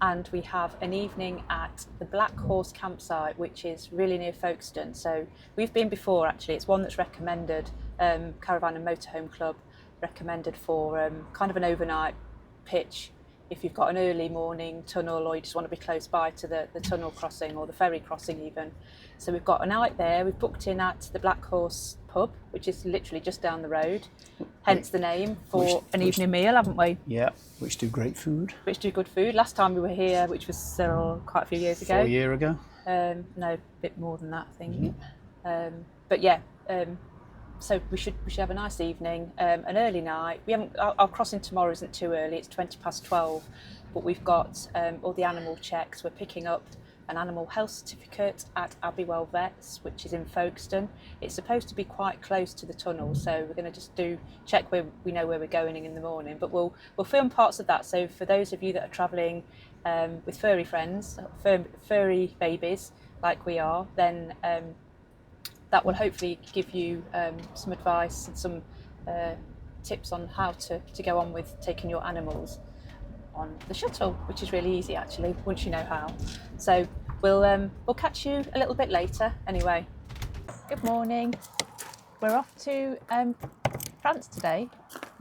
and we have an evening at the Black Horse campsite, which is really near Folkestone. So we've been before actually. It's one that's recommended, Caravan and Motorhome Club recommended for kind of an overnight pitch if you've got an early morning tunnel or you just want to be close by to the tunnel crossing or the ferry crossing even. So we've got a night there. We've booked in at the Black Horse pub, which is literally just down the road, hence the name, for an evening meal, haven't we? Yeah, which do great food. Which do good food. Last time we were here, which was quite a few years ago. 4 years ago? No, a bit more than that, I think. But yeah, so we should have a nice evening, an early night. We haven't. Our crossing tomorrow isn't too early. It's 12:20, but we've got all the animal checks. We're picking up an animal health certificate at Abbywell Vets, which is in Folkestone. It's supposed to be quite close to the tunnel, so we're going to just check where we know where we're going in the morning. But we'll film parts of that. So for those of you that are travelling with furry friends, furry babies like we are, then that will hopefully give you some advice and some tips on how to go on with taking your animals on the shuttle, which is really easy actually once you know how. So we'll catch you a little bit later. Anyway, good morning. We're off to France today.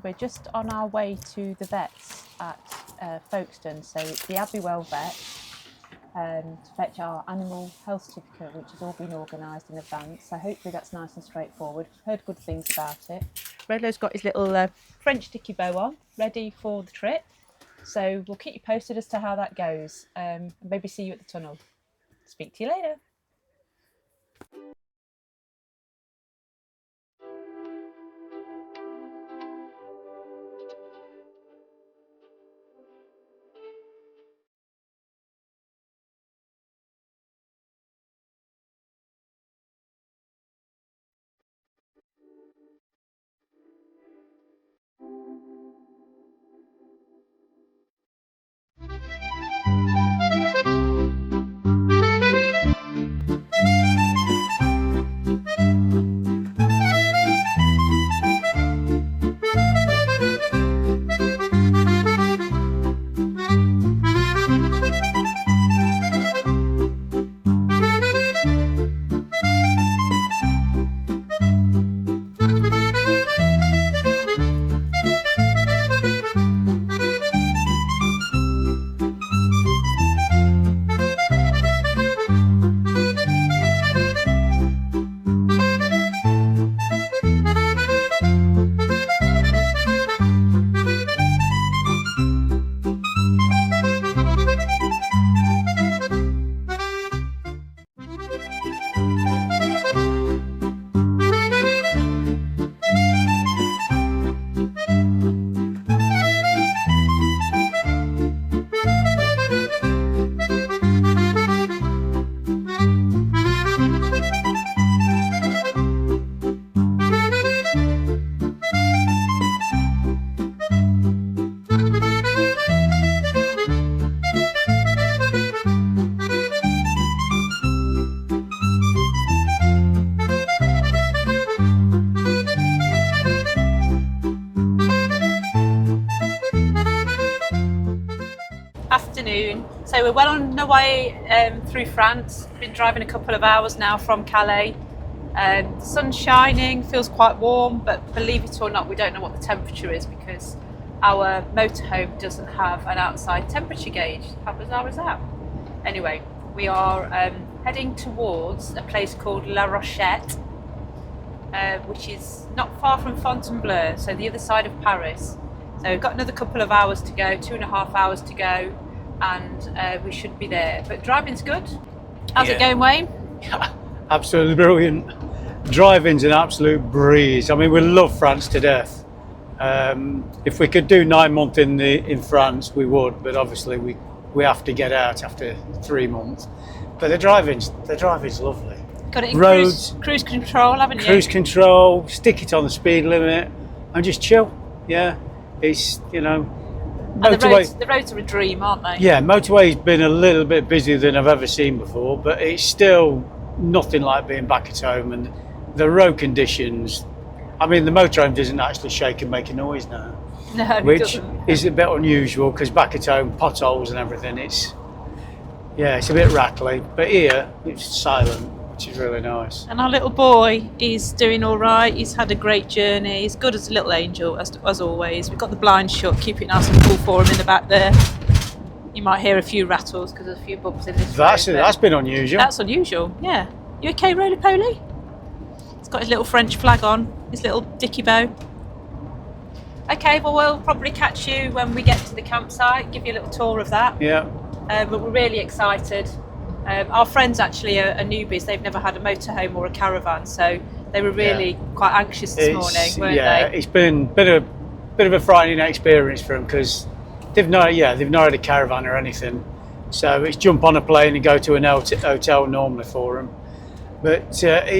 We're just on our way to the vets at Folkestone. So it's the Abbywell vet to fetch our animal health certificate, which has all been organised in advance. So hopefully that's nice and straightforward. We've heard good things about it. Redlow's got his little French sticky bow on, ready for the trip. So we'll keep you posted as to how that goes. Maybe see you at the tunnel. Speak to you later. Afternoon. So we're well on our way through France. Been driving a couple of hours now from Calais. The sun's shining, feels quite warm, but believe it or not, we don't know what the temperature is because our motorhome doesn't have an outside temperature gauge. How bizarre is that? Anyway, we are heading towards a place called La Rochette, which is not far from Fontainebleau, so the other side of Paris. So we've got another couple of hours to go, 2.5 hours to go, and we should be there. But driving's good. How's it going, Wayne? Yeah, absolutely brilliant. Driving's an absolute breeze. I mean, we love France to death. If we could do 9 months in France, we would, but obviously we have to get out after 3 months. But the driving's lovely. Got it in roads, cruise control, haven't you? Cruise control, stick it on the speed limit, and just chill. Yeah, it's, motorway. The roads are a dream, aren't they? Yeah, motorway's been a little bit busier than I've ever seen before, but it's still nothing like being back at home. And the road conditions, I mean, the motorhome doesn't actually shake and make a noise now. No, it which doesn't. is a bit unusual because back at home, potholes and everything, it's a bit rattly. But here, it's silent, which is really nice. And our little boy is doing all right. He's had a great journey. He's good as a little angel, as always. We've got the blinds shut, keep it nice and cool for him in the back there. You might hear a few rattles because there's a few bumps in this That's road, that's been unusual. That's unusual, yeah. You okay, Roly Poly? He's got his little French flag on, his little dicky bow. Okay, well, we'll probably catch you when we get to the campsite, give you a little tour of that. Yeah. But we're really excited. Our friends actually are newbies. They've never had a motorhome or a caravan, so they were really quite anxious this morning, weren't they? It's been a bit of a frightening experience for them because they've not had a caravan or anything. So it's jump on a plane and go to an hotel normally for them. But they're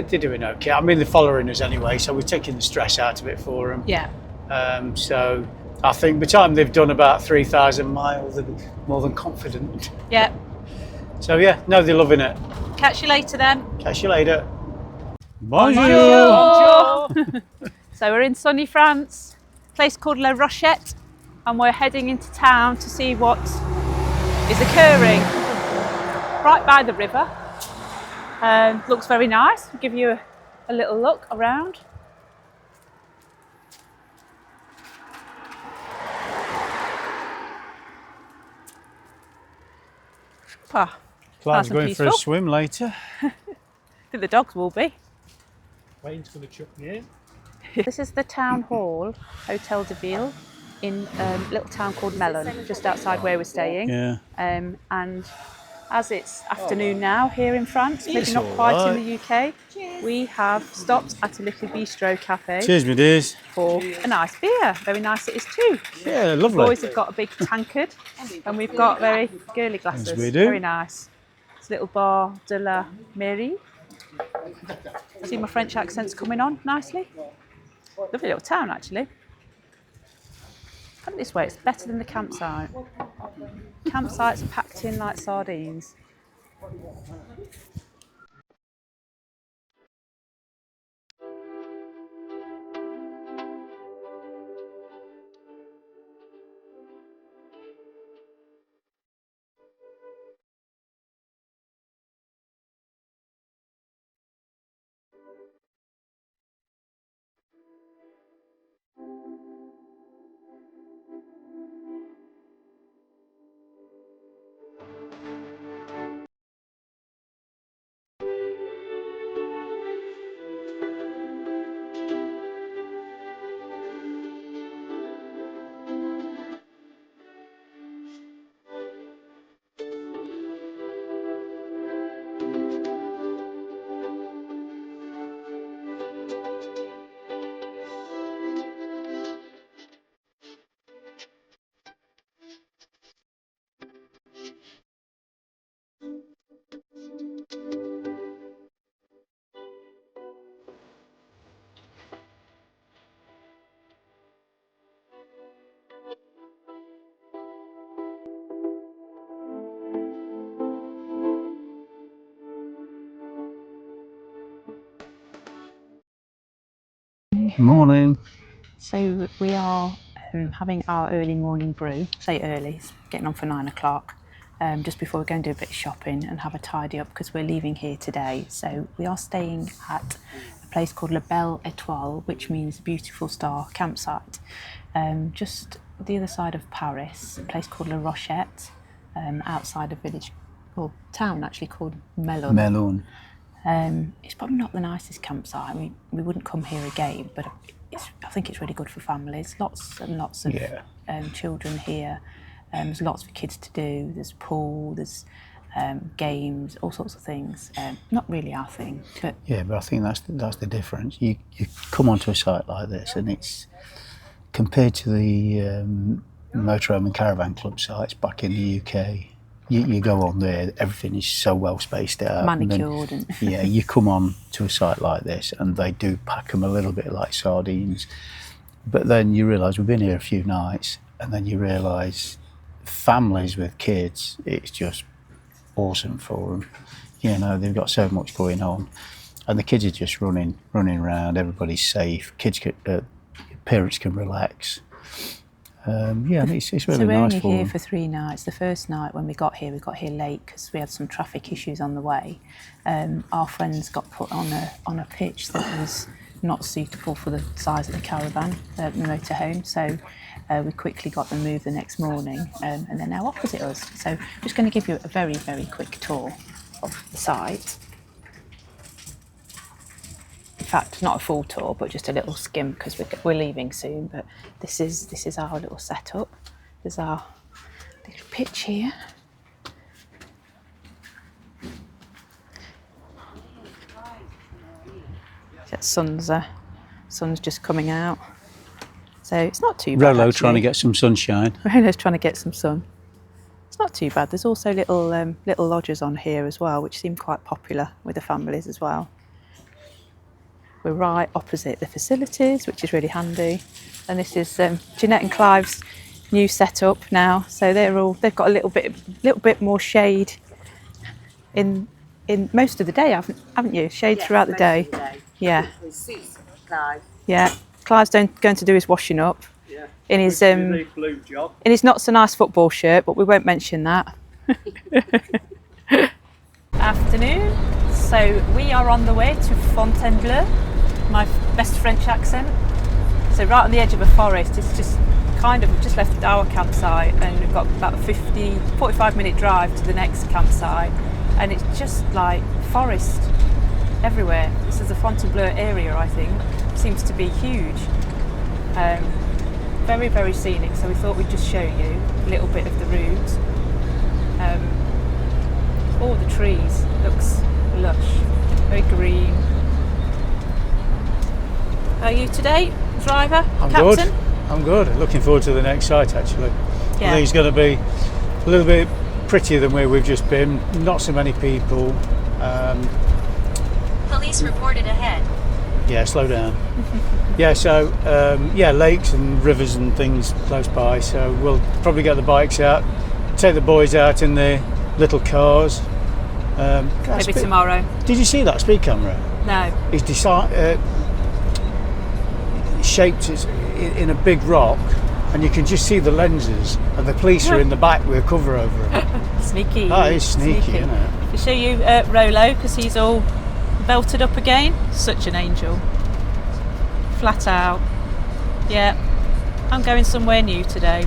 doing okay. I mean, they're following us anyway, so we're taking the stress out of it for them. Yeah. So I think by the time they've done about 3,000 miles, they're more than confident. Yeah. So they're loving it. Catch you later then. Catch you later. Bonjour. So we're in sunny France, a place called La Rochette, and we're heading into town to see what is occurring right by the river. Looks very nice. I'll give you a little look around. Clyde's Nice and going for a peaceful. swim later. I think the dogs will be. Wayne's going to chuck me in. This is the town hall, Hotel de Ville, in a little town called Melun, just outside where we're staying. Yeah. And as it's afternoon now here in France, maybe It's not all quite right. in the UK, we have stopped at a little bistro cafe Cheers, my dears. for a nice beer. Very nice it is too. Yeah, The lovely. boys have got a big tankard and we've got very girly glasses. Yes, we do. Very nice. It's a little bar de la mairie. See my French accent's coming on nicely. Lovely little town actually. Put it this way, it's better than the campsite. Campsites are packed in like sardines. Morning. So we are having our early morning brew. Say early, it's getting on for 9 o'clock. Just before we go and do a bit of shopping and have a tidy up because we're leaving here today. So we are staying at a place called La Belle Étoile, which means beautiful star campsite. Just the other side of Paris, a place called La Rochette, outside a village or town actually called Melun. Melon. It's probably not the nicest campsite. We wouldn't come here again, but I think it's really good for families. Lots and lots of children here. There's lots for kids to do. There's pool, there's games, all sorts of things. Not really our thing, but Yeah, but I think that's the difference. You come onto a site like this, and it's compared to the motorhome and caravan club sites back in the UK. You go on there, everything is so well spaced out, manicured. And yeah, you come on to a site like this, and they do pack them a little bit like sardines. But then you realise we've been here a few nights, and then you realise families with kids, it's just awesome for them. You know, they've got so much going on, and the kids are just running around. Everybody's safe. parents can relax. Yeah, and it's really So we're nice only for here them. for 3 nights. The first night when we got here late because we had some traffic issues on the way. Our friends got put on a pitch that was not suitable for the size of the caravan, the motorhome. So we quickly got them moved the next morning, and they're now opposite us. So I'm just going to give you a very, very quick tour of the site. In fact, not a full tour, but just a little skim because we're leaving soon. But this is our little setup. There's our little pitch here. The sun's just coming out, so it's not too bad. Rolo actually. trying to get some sunshine. Rolo's trying to get some sun. It's not too bad. There's also little lodges on here as well, which seem quite popular with the families as well. We're right opposite the facilities, which is really handy. And this is Jeanette and Clive's new setup now. So they've got a little bit more shade in most of the day, haven't you? Shade throughout the day. Yeah. It suits Clive. Yeah. Clive's going to do his washing up in his blue job. in his not so nice football shirt, but we won't mention that. Afternoon. So we are on the way to Fontainebleau, my best French accent. So right on the edge of a forest. It's just we've just left our campsite and we've got about a 45-minute drive to the next campsite, and it's just like forest everywhere. This is the Fontainebleau area, I think. It seems to be huge. Very, very scenic, so we thought we'd just show you a little bit of the route. All the trees, looks lush, very green. How are you today, driver, I'm captain? good. I'm good. Looking forward to the next site actually. Yeah. I think it's going to be a little bit prettier than where we've just been. Not so many people. Police reported ahead. Yeah, slow down. Yeah, so lakes and rivers and things close by. So we'll probably get the bikes out, take the boys out in the little cars. Maybe tomorrow. Did you see that speed camera? No. It's shaped in a big rock, and you can just see the lenses. And the police are in the back with a cover over them. Sneaky. That is sneaky, isn't it? I'll show you Rolo because he's all belted up again. Such an angel. Flat out. Yeah, I'm going somewhere new today.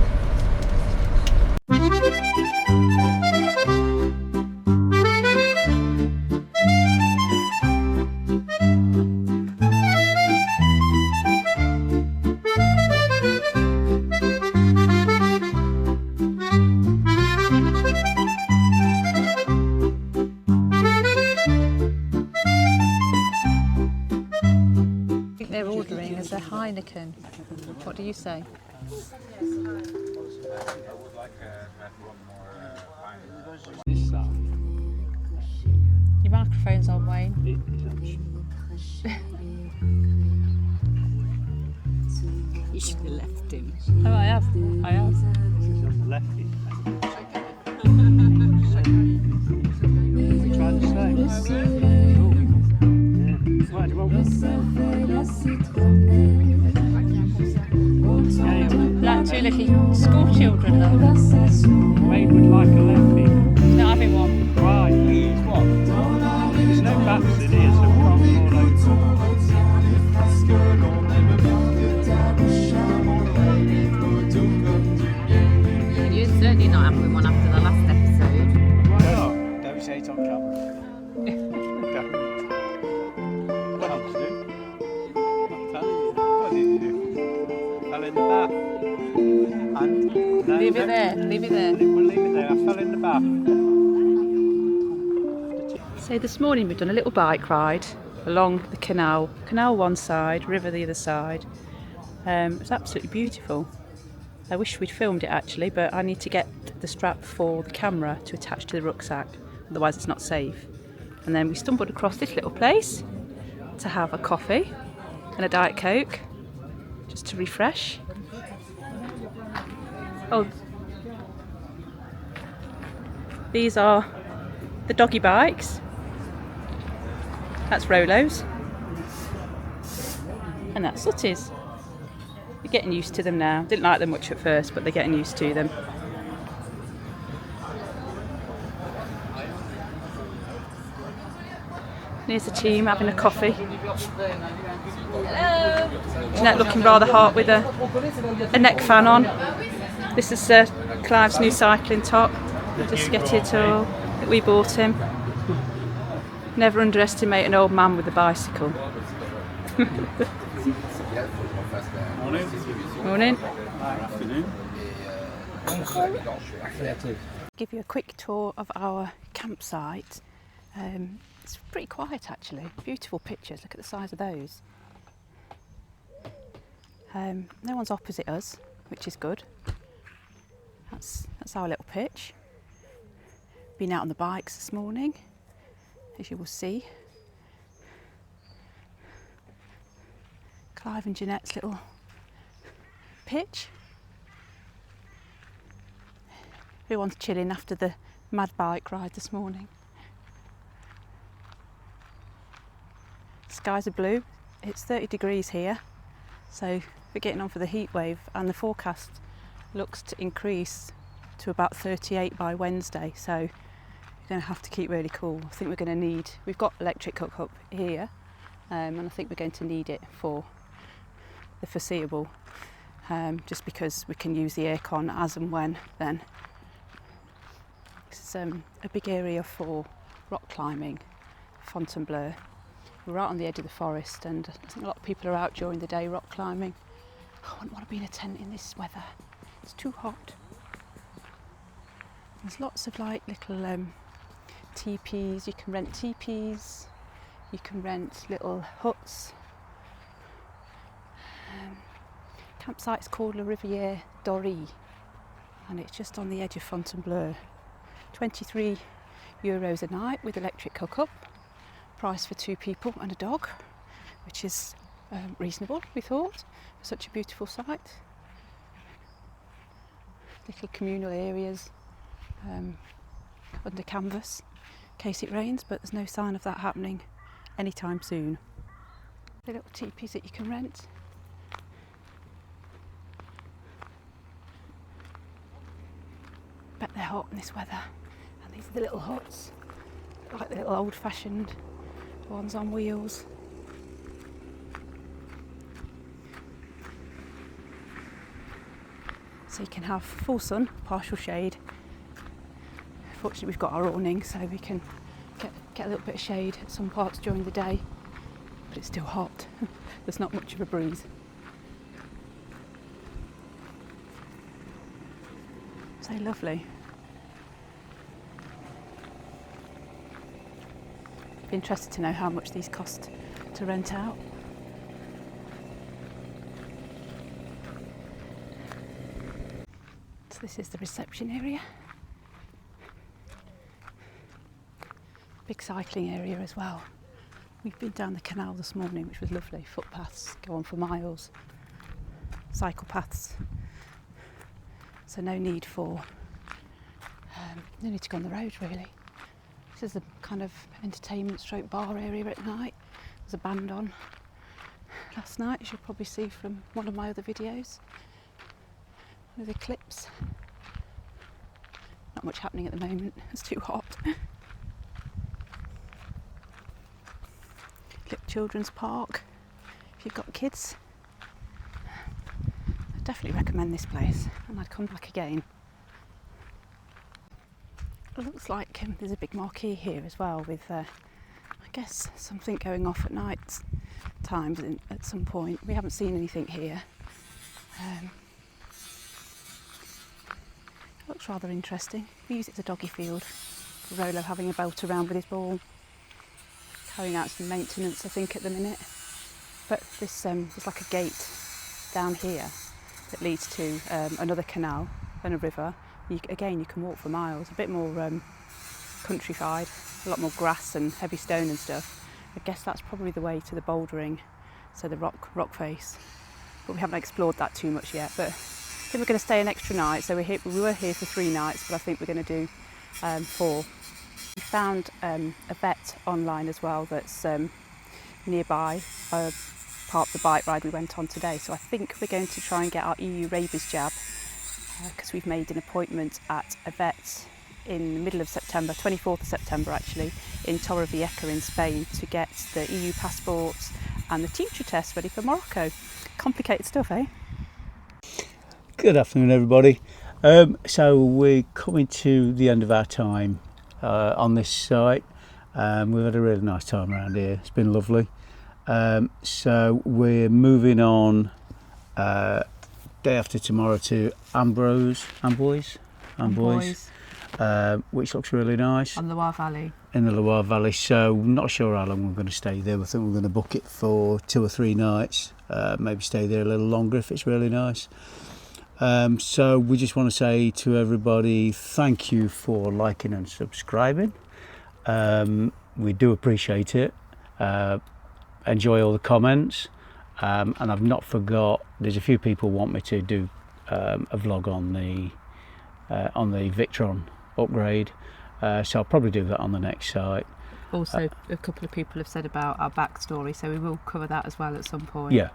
They're ordering as a Heineken. What do you say? Your microphone's on, Wayne. You should have left him. Oh, I have. Like two little school children, though. Wayne would like a lefty. Not having one. Why? What? There's no bats in here, so we can't fall over. You're certainly not having one after the last episode. Why not? Don't say it on camera. What did you do? I'm telling you. What did you do? Fell in the bath. And no, Leave it there. Leave it there. We'll leave it there. I fell in the bath. So this morning we've done a little bike ride along the canal one side, river the other side. It's absolutely beautiful. I wish we'd filmed it actually, but I need to get the strap for the camera to attach to the rucksack, otherwise it's not safe. And then we stumbled across this little place to have a coffee and a Diet Coke, just to refresh. Oh, these are the doggy bikes. That's Rolo's. And that's Sutty's. Getting used to them now. Didn't like them much at first, but they're getting used to them. Here's the team having a coffee. Jeanette looking rather hot with a neck fan on. This is Clive's new cycling top. Just get it all that we bought him. Never underestimate an old man with a bicycle. Morning. Afternoon. Give you a quick tour of our campsite. It's pretty quiet actually. Beautiful pictures. Look at the size of those. No one's opposite us, which is good. That's our little pitch. Been out on the bikes this morning, as you will see. Clive and Jeanette's little pitch. Everyone's chilling after the mad bike ride this morning. Skies are blue. It's 30 degrees here, so we're getting on for the heat wave, and the forecast looks to increase to about 38 by Wednesday, so you're going to have to keep really cool. I think we're going to need, we've got electric hookup here, and I think we're going to need it for the foreseeable, just because we can use the aircon as and when then. This is a big area for rock climbing, Fontainebleau. We're right on the edge of the forest, and I think a lot of people are out during the day rock climbing. I wouldn't want to be in a tent in this weather. It's too hot. There's lots of like little teepees. You can rent teepees. You can rent little huts. Campsite's called La Rivière Dorée, and it's just on the edge of Fontainebleau. €23 a night with electric hookup. Price for 2 people and a dog, which is reasonable, we thought, for such a beautiful site. Little communal areas under canvas in case it rains, but there's no sign of that happening anytime soon. The little teepees that you can rent. Bet they're hot in this weather. And these are the little huts, like the little old-fashioned ones on wheels. So you can have full sun, partial shade. Fortunately we've got our awning, so we can get a little bit of shade at some parts during the day, but it's still hot. There's not much of a breeze. So lovely. Be interested to know how much these cost to rent out. So this is the reception area. Big cycling area as well. We've been down the canal this morning, which was lovely. Footpaths go on for miles. Cycle paths. So no need to go on the road really. This is the kind of entertainment stroke bar area at night. There's a band on last night, as you'll probably see from one of my other videos. With the clips. Not much happening at the moment, it's too hot. Little children's park, if you've got kids. I definitely recommend this place, and I'd come back again. It looks like there's a big marquee here as well, with I guess something going off at night times at some point. We haven't seen anything here. It looks rather interesting. We use it as a doggy field. Rolo having a belt around with his ball, carrying out some maintenance I think at the minute. But this there's like a gate down here that leads to another canal and a river. Again, you can walk for miles, a bit more countrified, a lot more grass and heavy stone and stuff. I guess that's probably the way to the bouldering, so the rock face. But we haven't explored that too much yet. But I think we're going to stay an extra night, so we were here for 3 nights, but I think we're going to do 4. We found a vet online as well that's nearby, part of the bike ride we went on today. So I think we're going to try and get our EU rabies jab because we've made an appointment at a vet in the middle of September, 24th of September actually, in Torrevieja in Spain to get the EU passports and the teacher test ready for Morocco. Complicated stuff, eh? Good afternoon, everybody. So we're coming to the end of our time on this site. We've had a really nice time around here. It's been lovely. So we're moving on day after tomorrow to Amboise, which looks really nice. On the Loire Valley. In the Loire Valley. So not sure how long we're going to stay there. I think we're going to book it for 2 or 3 nights. Maybe stay there a little longer if it's really nice. So we just want to say to everybody, thank you for liking and subscribing. We do appreciate it. Enjoy all the comments. And I've not forgot, there's a few people want me to do a vlog on the Victron upgrade. So I'll probably do that on the next site. Also, a couple of people have said about our backstory, so we will cover that as well at some point. Yeah,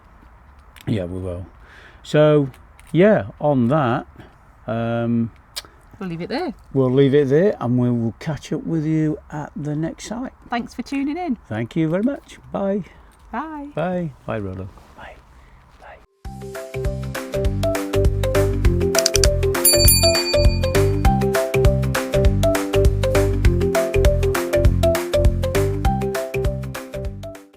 we will. So, yeah, on that, We'll leave it there. We'll leave it there and we will catch up with you at the next site. Thanks for tuning in. Thank you very much. Bye. Bye. Bye. Bye, Rolo. Bye. Bye.